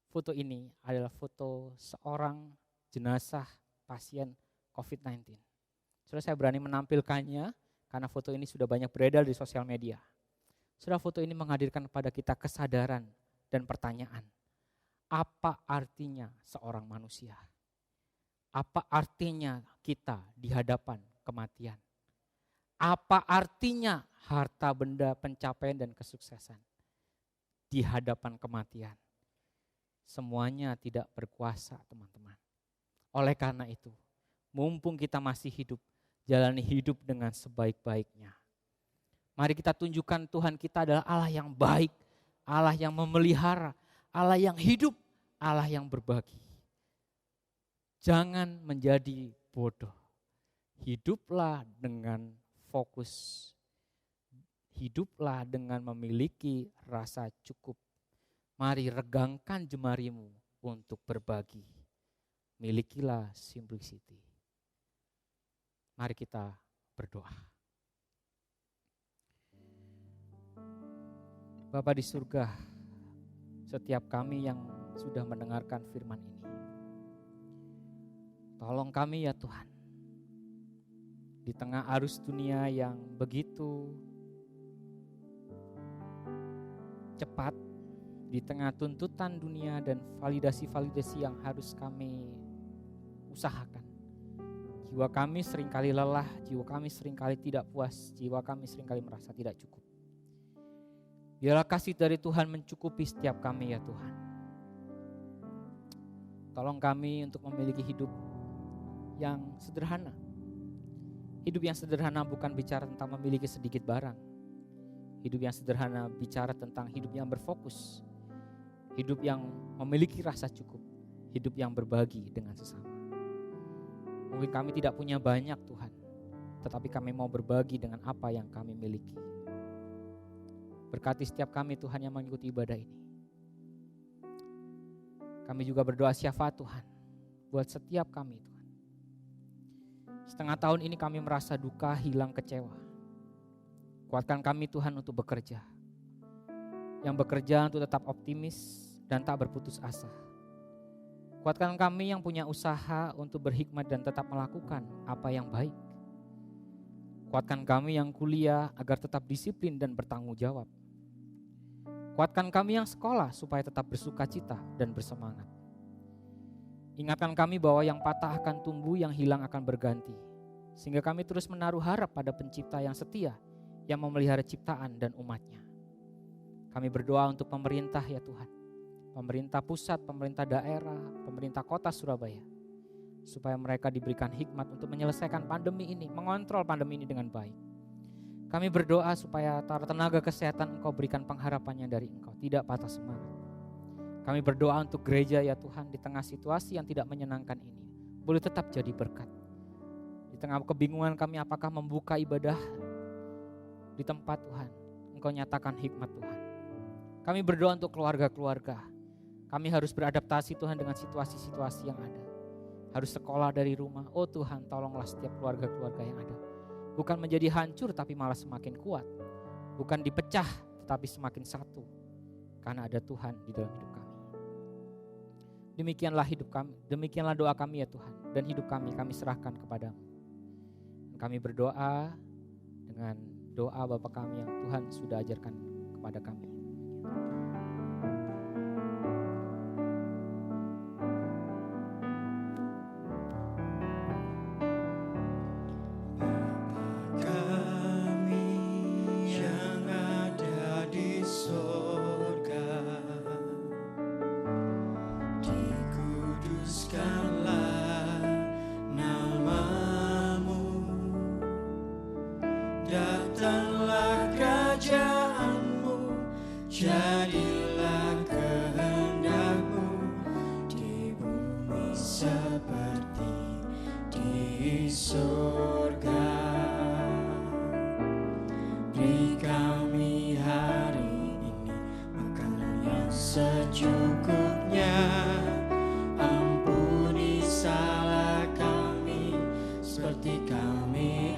Foto ini adalah foto seorang jenazah pasien COVID-19. Saudara, saya berani menampilkannya karena foto ini sudah banyak beredar di sosial media. Saudara, foto ini menghadirkan kepada kita kesadaran dan pertanyaan. Apa artinya seorang manusia? Apa artinya kita di hadapan kematian? Apa artinya harta benda, pencapaian dan kesuksesan di hadapan kematian? Semuanya tidak berkuasa, teman-teman. Oleh karena itu, mumpung kita masih hidup, jalani hidup dengan sebaik-baiknya. Mari kita tunjukkan Tuhan kita adalah Allah yang baik, Allah yang memelihara, Allah yang hidup, Allah yang berbagi. Jangan menjadi bodoh. Hiduplah dengan fokus. Hiduplah dengan memiliki rasa cukup. Mari regangkan jemarimu untuk berbagi. Milikilah simplicity. Mari kita berdoa. Bapa di surga, setiap kami yang sudah mendengarkan firman ini, tolong kami ya Tuhan, di tengah arus dunia yang begitu cepat, di tengah tuntutan dunia dan validasi-validasi yang harus kami usahakan. Jiwa kami seringkali lelah, jiwa kami seringkali tidak puas, jiwa kami seringkali merasa tidak cukup. Biarlah kasih dari Tuhan mencukupi setiap kami ya Tuhan. Tolong kami untuk memiliki hidup yang sederhana. Hidup yang sederhana bukan bicara tentang memiliki sedikit barang. Hidup yang sederhana bicara tentang hidup yang berfokus. Hidup yang memiliki rasa cukup. Hidup yang berbagi dengan sesama. Mungkin kami tidak punya banyak Tuhan, tetapi kami mau berbagi dengan apa yang kami miliki. Berkati setiap kami Tuhan yang mengikuti ibadah ini. Kami juga berdoa syafaat Tuhan buat setiap kami Tuhan. Setengah tahun ini kami merasa duka, hilang, kecewa. Kuatkan kami Tuhan untuk bekerja. Yang bekerja untuk tetap optimis dan tak berputus asa. Kuatkan kami yang punya usaha untuk berhikmat dan tetap melakukan apa yang baik. Kuatkan kami yang kuliah agar tetap disiplin dan bertanggung jawab. Kuatkan kami yang sekolah supaya tetap bersuka cita dan bersemangat. Ingatkan kami bahwa yang patah akan tumbuh, yang hilang akan berganti. Sehingga kami terus menaruh harap pada pencipta yang setia, yang memelihara ciptaan dan umatnya. Kami berdoa untuk pemerintah ya Tuhan. Pemerintah pusat, pemerintah daerah, pemerintah kota Surabaya. Supaya mereka diberikan hikmat untuk menyelesaikan pandemi ini, mengontrol pandemi ini dengan baik. Kami berdoa supaya tenaga kesehatan Engkau berikan pengharapannya dari Engkau, tidak patah semangat. Kami berdoa untuk gereja ya Tuhan, di tengah situasi yang tidak menyenangkan ini, boleh tetap jadi berkat. Di tengah kebingungan kami apakah membuka ibadah di tempat Tuhan, Engkau nyatakan hikmat Tuhan. Kami berdoa untuk keluarga-keluarga. Kami harus beradaptasi Tuhan dengan situasi-situasi yang ada. Harus sekolah dari rumah. Oh Tuhan, tolonglah setiap keluarga-keluarga yang ada. Bukan menjadi hancur tapi malah semakin kuat. Bukan dipecah tetapi semakin satu. Karena ada Tuhan di dalam hidup kami. Demikianlah hidup kami, demikianlah doa kami ya Tuhan. Dan hidup kami serahkan kepadamu. Dan kami berdoa dengan doa Bapa kami yang Tuhan sudah ajarkan kepada kami.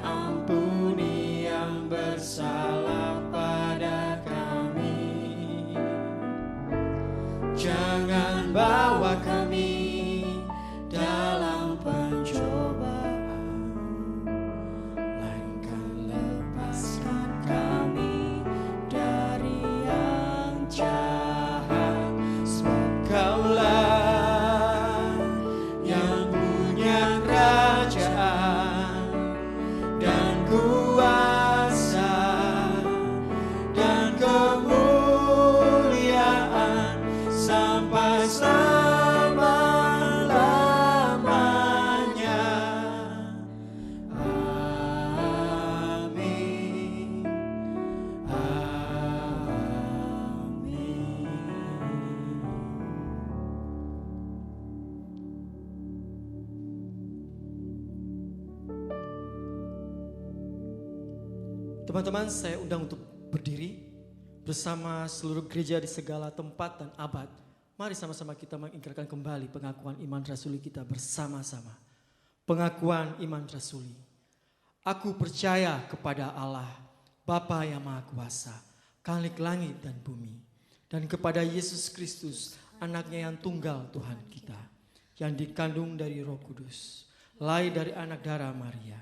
Ampuni yang bersalah pada kami. Teman-teman, saya undang untuk berdiri bersama seluruh gereja di segala tempat dan abad. Mari sama-sama kita mengikrarkan kembali pengakuan iman rasuli kita bersama-sama. Pengakuan iman rasuli. Aku percaya kepada Allah, Bapa yang Maha Kuasa, Khalik langit dan bumi, dan kepada Yesus Kristus, anaknya yang tunggal Tuhan kita, yang dikandung dari Roh Kudus, lahir dari anak darah Maria,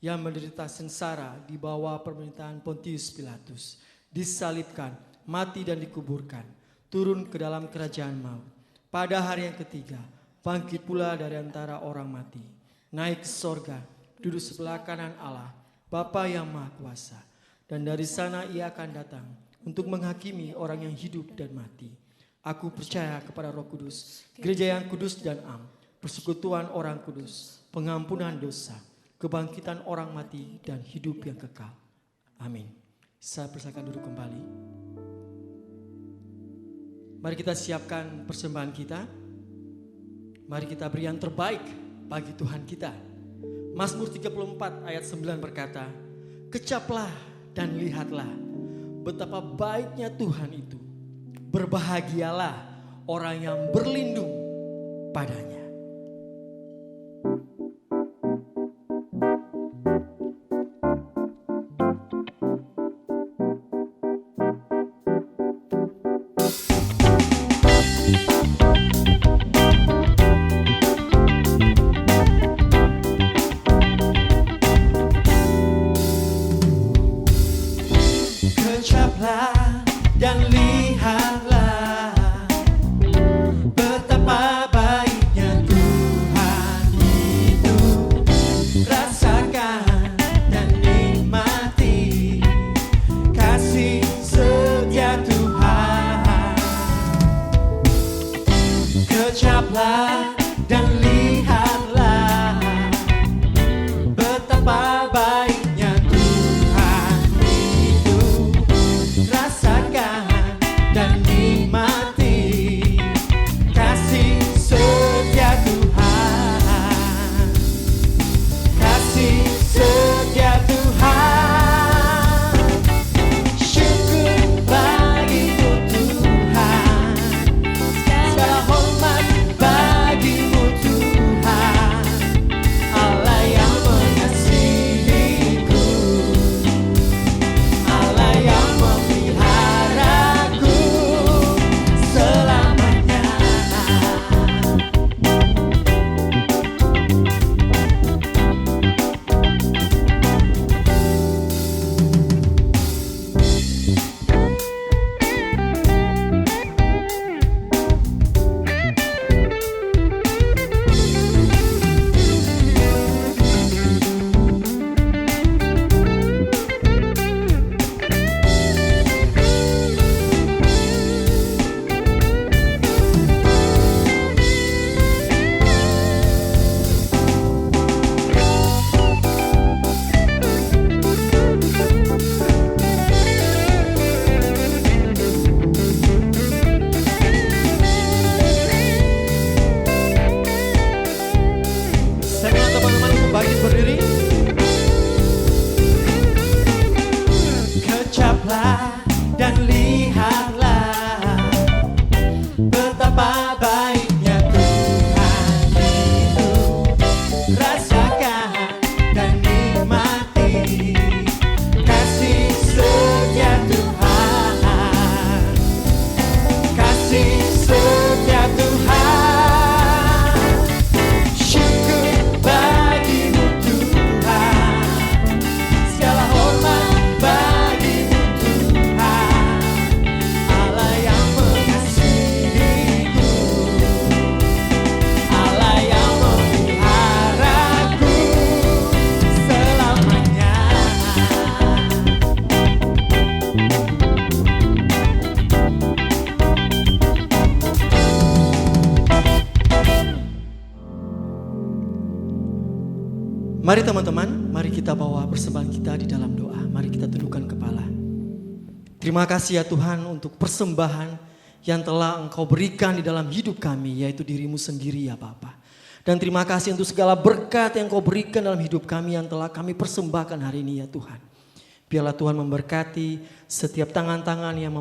yang menderita sengsara di bawah pemerintahan Pontius Pilatus, disalibkan, mati dan dikuburkan, turun ke dalam kerajaan maut. Pada hari yang ketiga, bangkit pula dari antara orang mati, naik ke sorga, duduk sebelah kanan Allah, Bapa yang Maha Kuasa. Dan dari sana ia akan datang untuk menghakimi orang yang hidup dan mati. Aku percaya kepada Roh Kudus, gereja yang kudus dan am, persekutuan orang kudus, pengampunan dosa, kebangkitan orang mati dan hidup yang kekal. Amin. Saya persilakan duduk kembali. Mari kita siapkan persembahan kita. Mari kita beri yang terbaik bagi Tuhan kita. Mazmur 34 ayat 9 berkata, kecaplah dan lihatlah betapa baiknya Tuhan itu. Berbahagialah orang yang berlindung padanya. Kecaplah dan lihatlah betapa baiknya Tuhan itu. Rasakan dan nikmati kasih setia Tuhan. Kecaplah dan lihatlah betapa baiknya Tuhan itu. Rasakan dan nikmati kasih setia Tuhan. Kasih setia Tuhan. Syukur bagimu Tuhan. Segala hormat bagimu Tuhan. Allah yang mengasihiku, Allah yang memeliharaku selamanya. Saya minta teman-teman untuk bangkit berdiri. Kecaplah dan lihatlah betapa baiknya Tuhan itu. Rasakan dan nikmati kasih setia Tuhan. Kasih setia Tuhan. Syukur bagimu Tuhan. Segala hormat bagimu Tuhan. Allah yang mengasihiku, Allah yang memeliharaku selamanya. Mari teman-teman, mari kita bawa persembahan kita di dalam doa. Mari kita tundukkan kepala. Terima kasih ya Tuhan untuk persembahan yang telah Engkau berikan di dalam hidup kami, yaitu dirimu sendiri ya Bapa. Dan terima kasih untuk segala berkat yang Engkau berikan dalam hidup kami yang telah kami persembahkan hari ini ya Tuhan. Biarlah Tuhan memberkati setiap tangan-tangan yang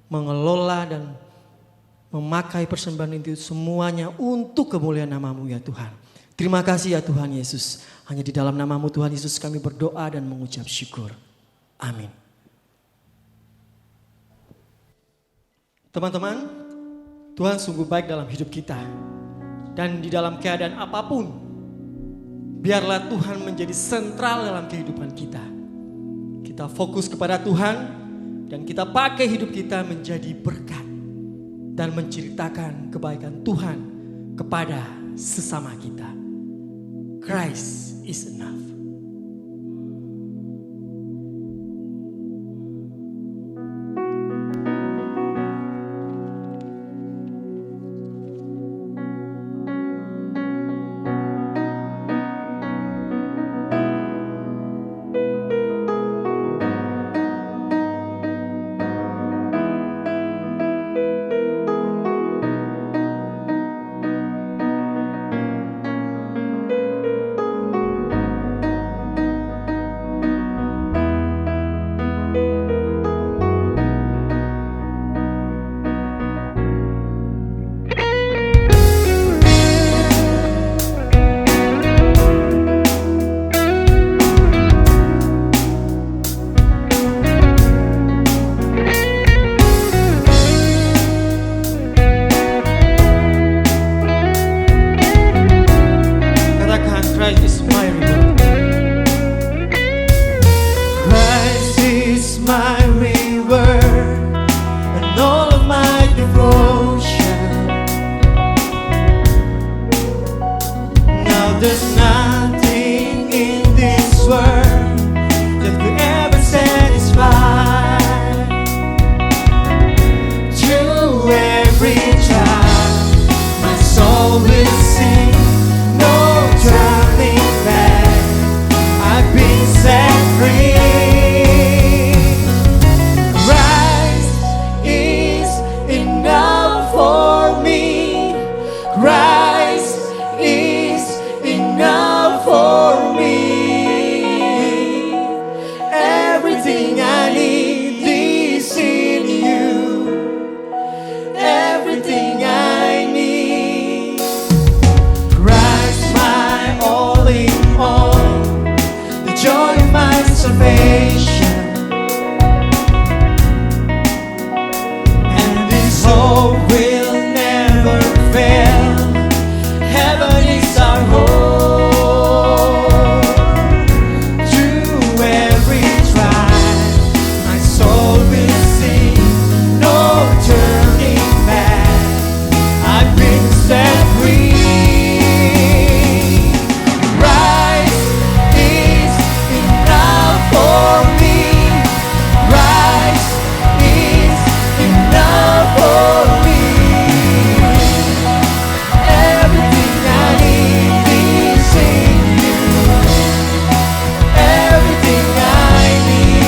mengelola dan memakai persembahan itu semuanya untuk kemuliaan nama-Mu ya Tuhan. Terima kasih ya Tuhan Yesus. Hanya di dalam nama-Mu Tuhan Yesus kami berdoa dan mengucap syukur. Amin. Teman-teman, Tuhan sungguh baik dalam hidup kita. Dan di dalam keadaan apapun, biarlah Tuhan menjadi sentral dalam kehidupan kita. Kita fokus kepada Tuhan dan kita pakai hidup kita menjadi berkat dan menceritakan kebaikan Tuhan kepada sesama kita. Christ is enough. There's nothing in this world that could ever satisfy. Through every trial, my soul will sing, no turning back. I've been set free. Christ is enough for me. Christ is enough for me. Everything I need is in you. Everything I need. Christ my all in all, the joy of my salvation, and this hope will never fail. Heaven is our home. Through every trial, my soul will sing, no turning back. I've been set free. Christ is enough for me. Christ is enough for me. Everything I need is in you. Everything I need.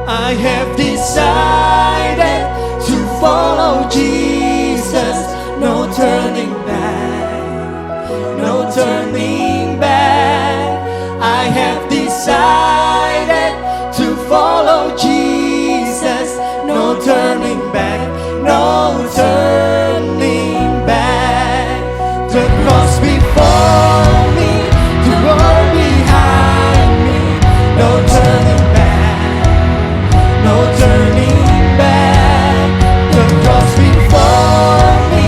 I have decided to follow Jesus. No turning back. No turning back. I have decided to follow Jesus. No turning back. No turning back. The cross before me, the world behind me. No turning back. No turning back. The cross before me,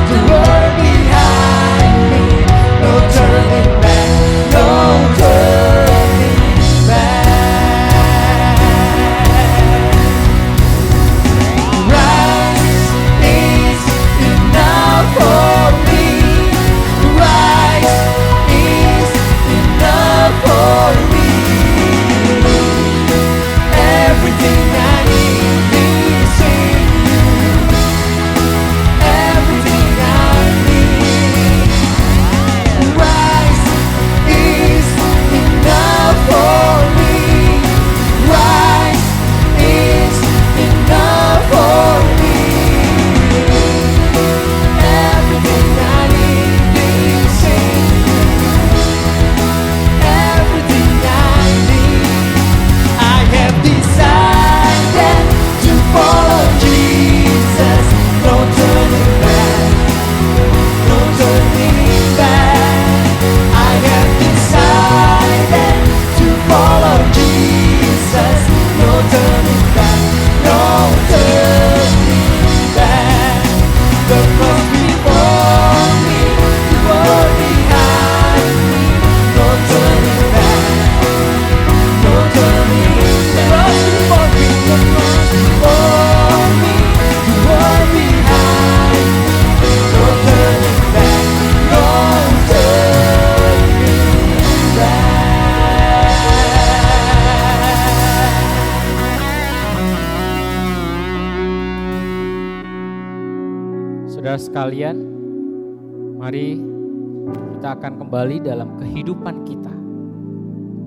the world behind me. No turning back. No turning back. Christ is Saudara sekalian, mari kita akan kembali dalam kehidupan kita.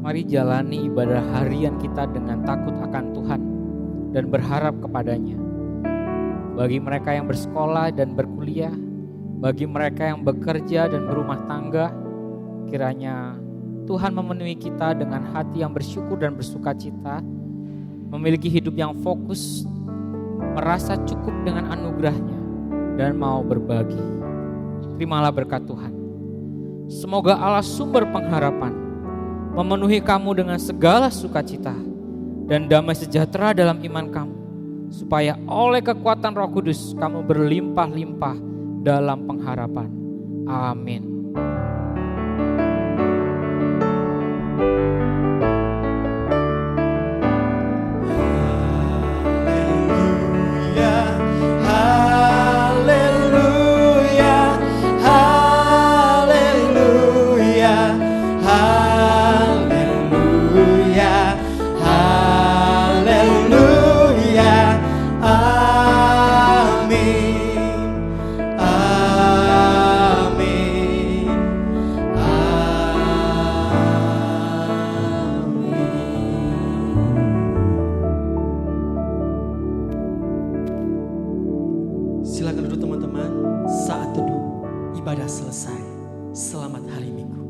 Mari jalani ibadah harian kita dengan takut akan Tuhan dan berharap kepadanya. Bagi mereka yang bersekolah dan berkuliah, bagi mereka yang bekerja dan berumah tangga, kiranya Tuhan memenuhi kita dengan hati yang bersyukur dan bersukacita, memiliki hidup yang fokus, merasa cukup dengan anugerah-Nya, dan mau berbagi. Terimalah berkat Tuhan. Semoga Allah sumber pengharapan memenuhi kamu dengan segala sukacita dan damai sejahtera dalam iman kamu, supaya oleh kekuatan Roh Kudus kamu berlimpah-limpah dalam pengharapan. Amin. Silakan duduk teman-teman, saat teduh ibadah selesai. Selamat hari Minggu.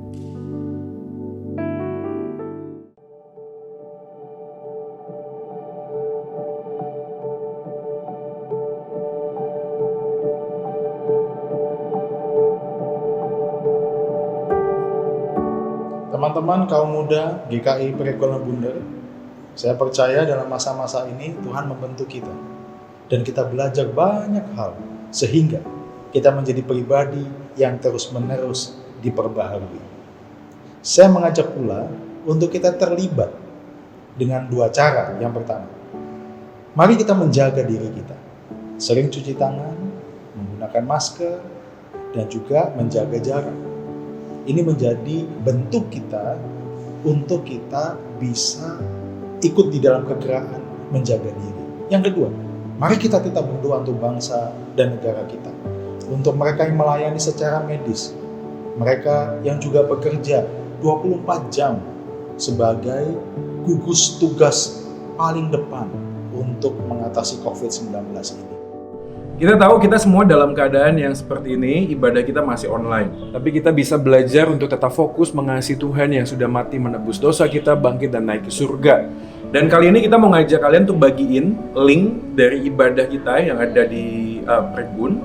Teman-teman kaum muda GKI Perekulan Bunder, saya percaya dalam masa-masa ini Tuhan membentuk kita. Dan kita belajar banyak hal sehingga kita menjadi pribadi yang terus-menerus diperbaharui. Saya mengajak pula untuk kita terlibat dengan dua cara. Yang pertama, mari kita menjaga diri kita. Sering cuci tangan, menggunakan masker, dan juga menjaga jarak. Ini menjadi bentuk kita untuk kita bisa ikut di dalam kegerakan menjaga diri. Yang kedua, mari kita tetap berdoa untuk bangsa dan negara kita. Untuk mereka yang melayani secara medis, mereka yang juga bekerja 24 jam sebagai gugus tugas paling depan untuk mengatasi COVID-19 ini. Kita tahu kita semua dalam keadaan yang seperti ini, ibadah kita masih online. Tapi kita bisa belajar untuk tetap fokus mengasihi Tuhan yang sudah mati menebus dosa kita, bangkit dan naik ke surga. Dan kali ini kita mau ngajak kalian untuk bagiin link dari ibadah kita yang ada di Prekbun,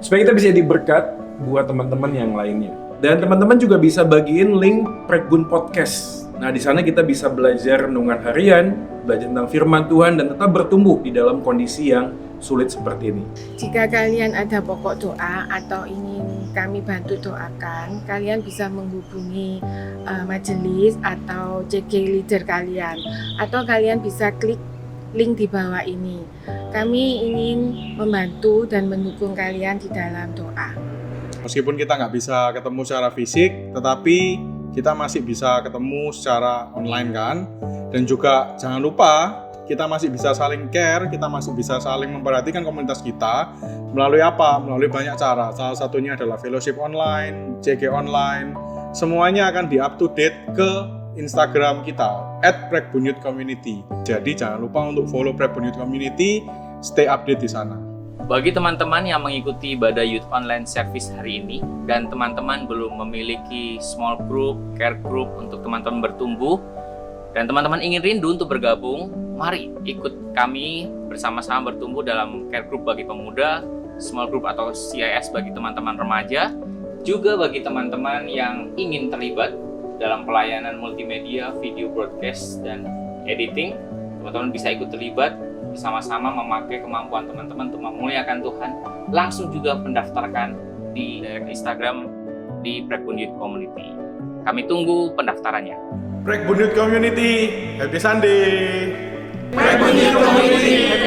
supaya kita bisa jadi berkat buat teman-teman yang lainnya. Dan teman-teman juga bisa bagiin link Prekbun Podcast. Nah, di sana kita bisa belajar renungan harian, belajar tentang firman Tuhan, dan tetap bertumbuh di dalam kondisi yang sulit seperti ini. Jika kalian ada pokok doa atau ingin kami bantu doakan, kalian bisa menghubungi majelis atau CG leader kalian, atau kalian bisa klik link di bawah ini. Kami ingin membantu dan mendukung kalian di dalam doa. Meskipun kita nggak bisa ketemu secara fisik, tetapi kita masih bisa ketemu secara online kan. Dan juga jangan lupa kita masih bisa saling care, kita masih bisa saling memperhatikan komunitas kita melalui apa? Melalui banyak cara. Salah satunya adalah fellowship online, CG online. Semuanya akan di-up to date ke Instagram kita @prekbunyutcommunity. Jadi jangan lupa untuk follow Prekbun Youth Community, stay update di sana. Bagi teman-teman yang mengikuti ibadah Youth Online Service hari ini dan teman-teman belum memiliki small group, care group untuk teman-teman bertumbuh, dan teman-teman ingin rindu untuk bergabung, mari ikut kami bersama-sama bertumbuh dalam care group bagi pemuda, small group atau CIS bagi teman-teman remaja, juga bagi teman-teman yang ingin terlibat dalam pelayanan multimedia, video broadcast, dan editing. Teman-teman bisa ikut terlibat bersama-sama memakai kemampuan teman-teman untuk memuliakan Tuhan. Langsung juga pendaftarkan di Instagram di Prekbun Youth Community. Kami tunggu pendaftarannya. Prekbun Youth Community, happy Sunday! Prekbun Youth Community,